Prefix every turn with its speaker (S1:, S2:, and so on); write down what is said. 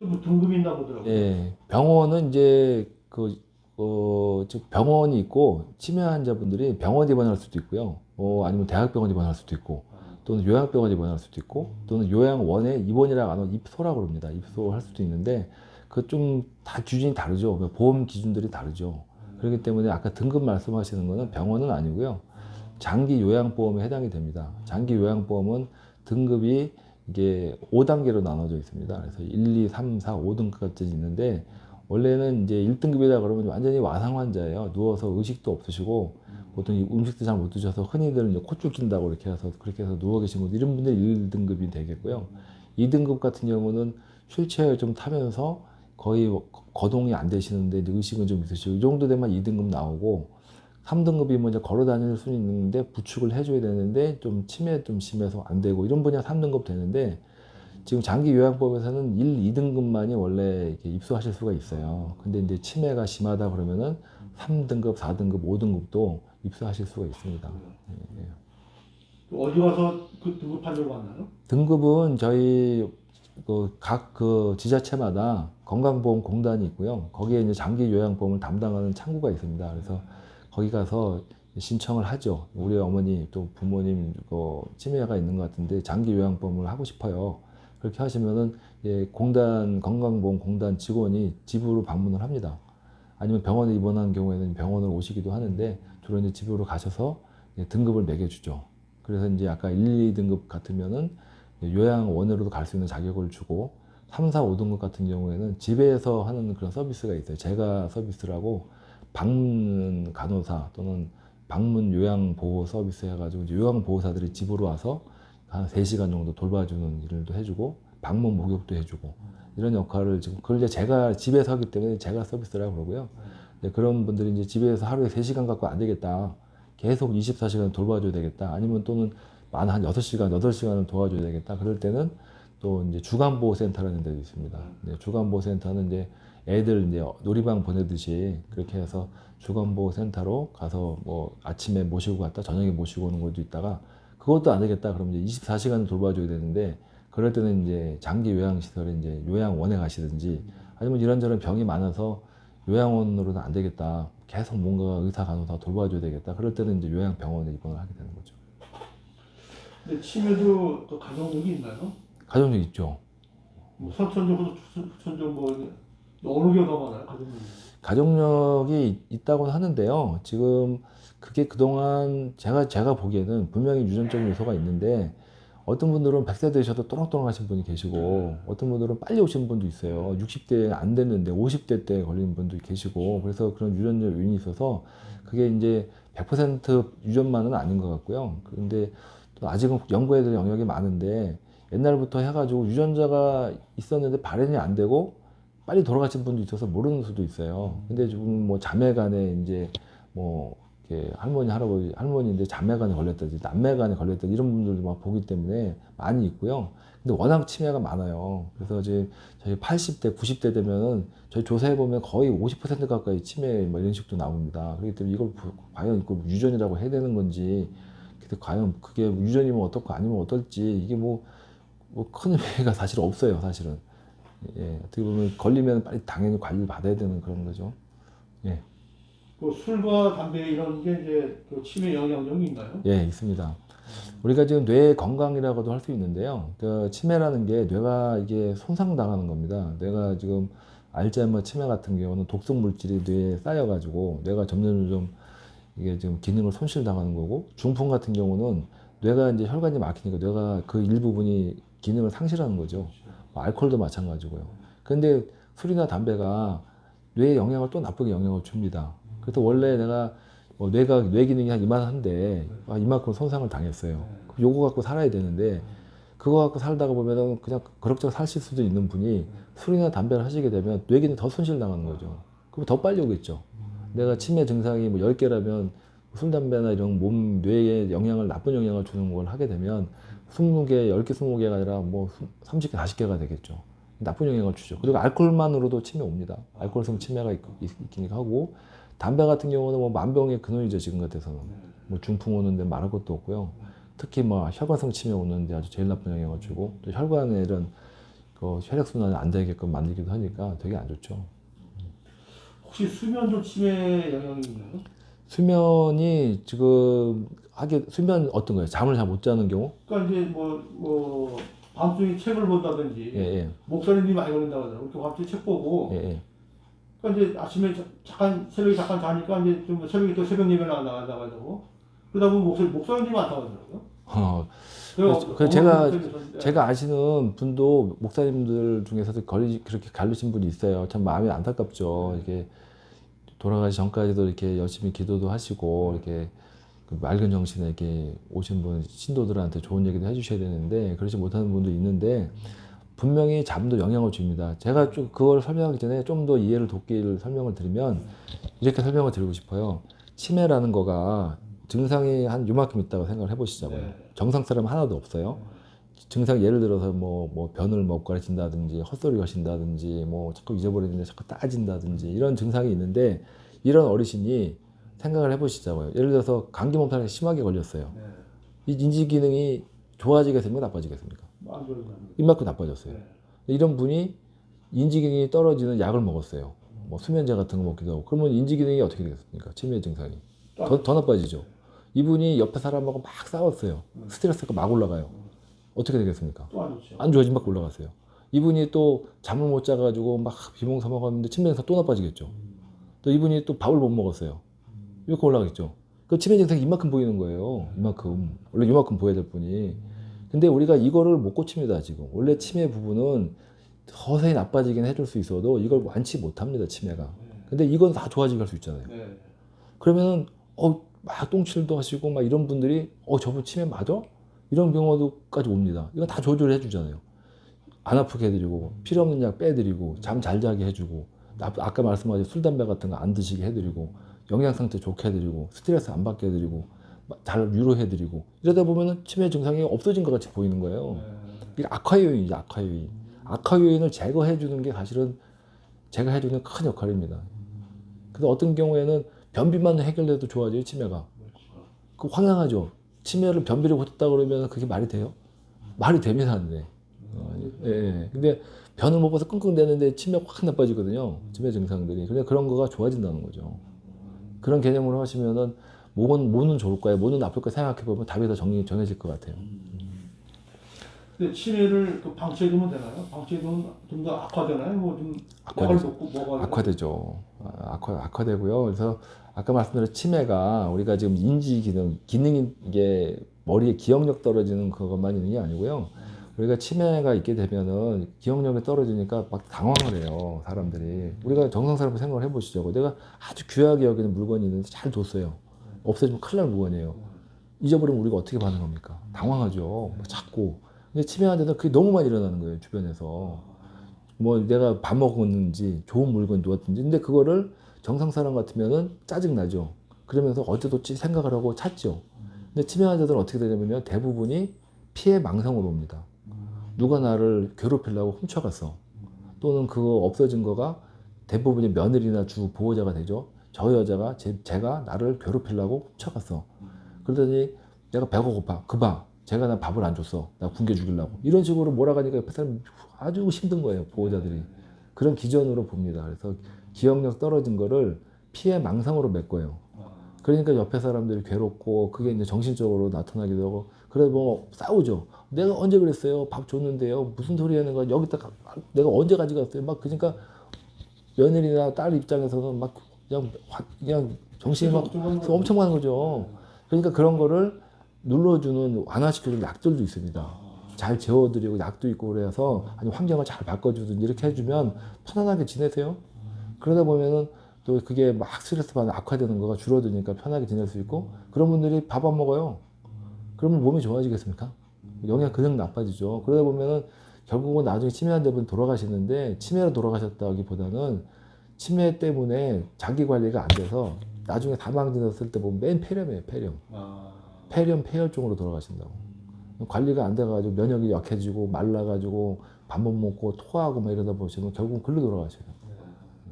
S1: 뭐 등급이 있나 보더라고요.
S2: 예, 병원은 이제 즉 병원이 있고 치매 환자분들이 병원 입원할 수도 있고요. 아니면 대학병원 입원할 수도 있고, 또는 요양병원 입원할 수도 있고, 또는 요양원에 입원이라고 안 하고 입소라고 합니다. 입소할 수도 있는데 그 좀 다 기준이 다르죠. 보험 기준들이 다르죠. 그렇기 때문에 아까 등급 말씀하시는 거는 병원은 아니고요. 장기 요양보험에 해당이 됩니다. 장기 요양보험은 등급이 이게 5단계로 나눠져 있습니다. 그래서 1, 2, 3, 4, 5등급까지 있는데 원래는 이제 1등급이다 그러면 완전히 와상 환자예요. 누워서 의식도 없으시고 보통 음식도 잘 못 드셔서 흔히들 이제 콧줄 낀다고 이렇게 해서 그렇게 해서 누워 계신 분들 이런 분들이 1등급이 되겠고요. 2등급 같은 경우는 휠체어를 좀 타면서 거의 거동이 안 되시는데 이제 의식은 좀 있으시고 이 정도 되면 2등급 나오고 3등급이면 이제 걸어 다닐 수는 있는데 부축을 해줘야 되는데 좀 치매 좀 심해서 안 되고 이런 분야 3등급 되는데 지금 장기 요양법에서는 1, 2등급만이 원래 이렇게 입소하실 수가 있어요. 근데 이제 치매가 심하다 그러면은 3등급, 4등급, 5등급도 입소하실 수가 있습니다. 예, 예.
S1: 어디 가서 그 등급 판정을 받나요?
S2: 등급은 저희 각 지자체마다 건강보험공단이 있고요. 거기에 이제 장기 요양보험을 담당하는 창구가 있습니다. 그래서 거기 가서 신청을 하죠. 우리 어머니 또 부모님 치매가 있는 것 같은데 장기 요양보험을 하고 싶어요. 그렇게 하시면은 공단 건강보험공단 직원이 집으로 방문을 합니다. 아니면 병원에 입원한 경우에는 병원을 오시기도 하는데 주로 이제 집으로 가셔서 등급을 매겨주죠. 그래서 이제 아까 1, 2등급 같으면은 요양원으로도 갈 수 있는 자격을 주고 3, 4, 5등급 같은 경우에는 집에서 하는 그런 서비스가 있어요. 제가 서비스라고 방문 간호사 또는 방문 요양보호 서비스 해가지고 이제 요양보호사들이 집으로 와서 한 3시간 정도 돌봐주는 일도 해주고 방문 목욕도 해주고 이런 역할을 지금 그걸 이제 제가 집에서 하기 때문에 제가 서비스라고 그러고요. 그런 분들이 이제 집에서 하루에 3시간 갖고 안 되겠다. 계속 24시간 돌봐줘야 되겠다. 아니면 또는 한 6시간, 8시간을 도와줘야 되겠다. 그럴 때는 또 이제 주간보호센터라는 데도 있습니다. 주간보호센터는 이제 애들 이제 놀이방 보내듯이 그렇게 해서 주간보호센터로 가서 뭐 아침에 모시고 갔다 저녁에 모시고 오는 것도 있다가 그것도 안 되겠다. 그러면 이제 24시간을 돌봐줘야 되는데 그럴 때는 이제 장기 요양시설에 이제 요양원에 가시든지 아니면 이런저런 병이 많아서 요양원으로는 안 되겠다. 계속 뭔가 의사 간호사 돌봐줘야 되겠다. 그럴 때는 이제 요양병원에 입원을 하게 되는 거죠.
S1: 근데 치매도 또 가정력이 있나요?
S2: 가족력 있죠.
S1: 뭐 선천적으로 후천적 뭐 어느 게 더 많아요? 가정력이.
S2: 가족력이 있다고는 하는데요. 지금 그게 그동안 제가 보기에는 분명히 유전적인 요소가 있는데 어떤 분들은 100세 되셔도 또랑또랑 하신 분이 계시고 어떤 분들은 빨리 오신 분도 있어요. 60대 안 됐는데 50대 때 걸린 분도 계시고 그래서 그런 유전적 요인이 있어서 그게 이제 100% 유전만은 아닌 것 같고요. 그런데 또 아직은 연구에 대한 영역이 많은데 옛날부터 해가지고 유전자가 있었는데 발현이 안 되고 빨리 돌아가신 분도 있어서 모르는 수도 있어요. 근데 지금 뭐 자매간에 이제 뭐 이렇게 할머니 할아버지 할머니인데 자매간에 걸렸다든지 남매간에 걸렸다든지 이런 분들도 막 보기 때문에 많이 있고요. 근데 워낙 치매가 많아요. 그래서 이제 저희 80대 90대 되면은 저희 조사해 보면 거의 50% 가까이 치매 뭐 이런 식도 나옵니다. 그렇기 때문에 이걸 과연 이거 유전이라고 해야 되는 건지 근데 과연 그게 유전이면 어떻고 아니면 어떨지 이게 뭐 큰 의미가 사실 없어요 사실은. 예, 어떻게 보면 걸리면 빨리 당연히 관리를 받아야 되는 그런 거죠. 예,
S1: 그 술과 담배 이런 게 이제 그 치매 영향력이 있나요?
S2: 예, 있습니다. 우리가 지금 뇌 건강이라고도 할 수 있는데요. 그 치매라는 게 뇌가 이게 손상당하는 겁니다. 뇌가 지금 알츠하이머 치매 같은 경우는 독성 물질이 뇌에 쌓여가지고 뇌가 점점 이게 지금 기능을 손실당하는 거고 중풍 같은 경우는 뇌가 이제 혈관이 막히니까 뇌가 그 일부분이 기능을 상실하는 거죠. 뭐 알코올도 마찬가지고요. 그런데 술이나 담배가 뇌에 영향을 또 나쁘게 영향을 줍니다. 그래서 원래 내가 뇌 기능이 한 이만한데 이만큼 손상을 당했어요. 그럼 요거 갖고 살아야 되는데 그거 갖고 살다가 보면은 그냥 그럭저럭 사실 수도 있는 분이 술이나 담배를 하시게 되면 뇌 기능 더 손실당하는 거죠. 그럼 더 빨리 오겠죠. 내가 치매 증상이 뭐 10개라면 술, 담배나 이런 뇌에 나쁜 영향을 주는 걸 하게 되면 20개, 10개, 20개가 아니라 뭐 30개, 40개가 되겠죠. 나쁜 영향을 주죠. 그리고 알코올만으로도 치매 옵니다. 알코올성 치매가 있긴 하고, 담배 같은 경우는 뭐 만병의 근원이죠, 지금 같아서는. 뭐 중풍 오는데 말할 것도 없고요. 특히 뭐 혈관성 치매 오는데 아주 제일 나쁜 영향을 주고, 또 혈관에 이런 그 혈액순환이 안 되게끔 만들기도 하니까 되게 안 좋죠.
S1: 혹시 수면도 치매 영향이 있나요?
S2: 수면이 지금 수면 어떤 거예요? 잠을 잘 못 자는 경우?
S1: 그러니까 이제 뭐 밤중에 책을 본다든지
S2: 예, 예,
S1: 목사님들이 많이 그런다고 하더라고요. 이렇게 밤중에 책 보고
S2: 예, 예.
S1: 그러니까 이제 아침에 잠깐 새벽에 잠깐 자니까 이제 좀 새벽에 또 새벽 예배 나가고 그러다 보면 목사님들이 많다고 하더라고요.
S2: 그 제가 아시는 분도 목사님들 중에서도 그렇게 갈리신 분이 있어요. 참 마음이 안타깝죠. 이게 돌아가기 전까지도 이렇게 열심히 기도도 하시고 이렇게 그 맑은 정신에 이렇게 오신 분 신도들한테 좋은 얘기도 해주셔야 되는데 그러지 못하는 분도 있는데 분명히 잠도 영향을 줍니다. 제가 좀 그걸 설명하기 전에 좀 더 이해를 돕기를 설명을 드리면 이렇게 설명을 드리고 싶어요. 치매라는 거가 증상이 한 요만큼 있다고 생각을 해보시자고요.
S1: 네.
S2: 정상 사람 하나도 없어요. 증상 예를 들어서 뭐 변을 못 가르친다든지 헛소리 하신다든지 뭐 자꾸 잊어버리는데 자꾸 따진다든지 이런 증상이 있는데 이런 어르신이 생각을 해보시자고요. 예를 들어서 감기 몸살이 심하게 걸렸어요.
S1: 네.
S2: 이 인지 기능이 좋아지겠습니까? 나빠지겠습니까?
S1: 안 좋은
S2: 이만큼 나빠졌어요.
S1: 네.
S2: 이런 분이 인지 기능이 떨어지는 약을 먹었어요. 뭐 수면제 같은 거 먹기도 하고 그러면 인지 기능이 어떻게 되겠습니까? 치매 증상이 더 나빠지죠. 이분이 옆에 사람하고 막 싸웠어요. 스트레스가 막 올라가요. 어떻게 되겠습니까?
S1: 또 안 좋죠.
S2: 안 좋아지면 막 올라갔어요. 이분이 또 잠을 못 자가지고 막 비몽사 먹었는데 치매 증상 또 나빠지겠죠. 또 이분이 또 밥을 못 먹었어요. 이렇게 올라가겠죠. 그 치매 증상이 이만큼 보이는 거예요. 이만큼. 원래 이만큼 보여야 될 분이. 근데 우리가 이거를 못 고칩니다, 지금. 원래 치매 부분은 서서히 나빠지긴 해줄 수 있어도 이걸 완치 못 합니다, 치매가. 근데 이건 다 좋아지게 할 수 있잖아요.
S1: 네.
S2: 그러면은, 막 똥칠도 하시고 막 이런 분들이, 저분 치매 맞아? 이런 경우도까지 옵니다. 이건 다 조절해 주잖아요. 안 아프게 해드리고, 필요 없는 약 빼드리고, 잠 잘 자게 해주고, 아까 말씀하신 술, 담배 같은 거 안 드시게 해드리고, 영양 상태 좋게 해드리고, 스트레스 안 받게 해드리고, 잘 위로해드리고, 이러다 보면은 치매 증상이 없어진 것 같이 보이는 거예요. 이게 악화 요인이죠, 악화 요인. 악화 요인을 제거해주는 게 사실은 제가 해주는 큰 역할입니다. 근데 어떤 경우에는 변비만 해결돼도 좋아져요, 치매가. 그 황당하죠. 치매를 변비를 고쳤다 그러면 그게 말이 돼요? 말이 되면 안 돼. 예. 근데 변을 못 봐서 끙끙대는데 치매가 확 나빠지거든요. 치매 증상들이. 근데 그런 거가 좋아진다는 거죠. 그런 개념으로 하시면은 뭐는 좋을까요? 뭐는 나쁠까 생각해보면 답이 다 정해질 것 같아요.
S1: 근데 치매를 방치해두면 되나요? 방치해두면 좀 더 악화되나요? 뭐좀
S2: 악화되죠. 악화되고요. 그래서 아까 말씀드린 치매가 우리가 지금 인지 기능이 이게 머리에 기억력 떨어지는 그것만 있는 게 아니고요. 우리가 치매가 있게 되면은 기억력이 떨어지니까 막 당황을 해요, 사람들이. 우리가 정상 사람을 생각을 해보시죠. 내가 아주 귀하게 여기는 물건이 있는데 잘 뒀어요. 없어지면 큰일 날 물건이에요. 잊어버리면 우리가 어떻게 반응합니까? 당황하죠. 찾고. 근데 치매 환자들은 그게 너무 많이 일어나는 거예요, 주변에서. 뭐 내가 밥 먹었는지 좋은 물건 누웠든지. 근데 그거를 정상 사람 같으면은 짜증나죠. 그러면서 어쩌겠지 생각을 하고 찾죠. 근데 치매 환자들은 어떻게 되냐면 대부분이 피해 망상으로 옵니다. 누가 나를 괴롭히려고 훔쳐갔어. 또는 그거 없어진 거가 대부분이 며느리나 주 보호자가 되죠. 저 여자가 제가 나를 괴롭히려고 훔쳐갔어. 그러더니 내가 배가 고파. 그 봐. 제가 나 밥을 안 줬어. 나 굶겨 죽이려고. 이런 식으로 몰아가니까 옆에 사람 아주 힘든 거예요. 보호자들이. 그런 기전으로 봅니다. 그래서 기억력 떨어진 거를 피해 망상으로 메꿔요. 그러니까 옆에 사람들이 괴롭고 그게 이제 정신적으로 나타나기도 하고 그래 뭐 싸우죠. 내가 언제 그랬어요? 밥 줬는데요. 무슨 소리 하는 거야? 여기다 내가 언제 가져갔어요? 막 그러니까 며느리나 딸 입장에서는 막 그냥 정신이 막 엄청 많은 거죠. 그러니까 그런 거를 눌러주는 완화시켜주는 약들도 있습니다. 잘 재워드리고 약도 있고 그래서 아니 환경을 잘 바꿔주든지 이렇게 해주면 편안하게 지내세요. 그러다 보면은 또 그게 막 스트레스 받는 악화되는 거가 줄어드니까 편하게 지낼 수 있고 그런 분들이 밥 안 먹어요. 그러면 몸이 좋아지겠습니까? 영양 그냥 나빠지죠. 그러다 보면은 결국은 나중에 치매 환자분 돌아가시는데 치매로 돌아가셨다기보다는 치매 때문에 자기 관리가 안 돼서 나중에 사망되었을 때 보면 맨 폐렴이에요, 폐렴. 폐렴, 폐혈증으로 돌아가신다고. 관리가 안 돼가지고 면역이 약해지고 말라가지고 밥 못 먹고 토하고 막 이러다 보시면 결국은 글로 돌아가셔요.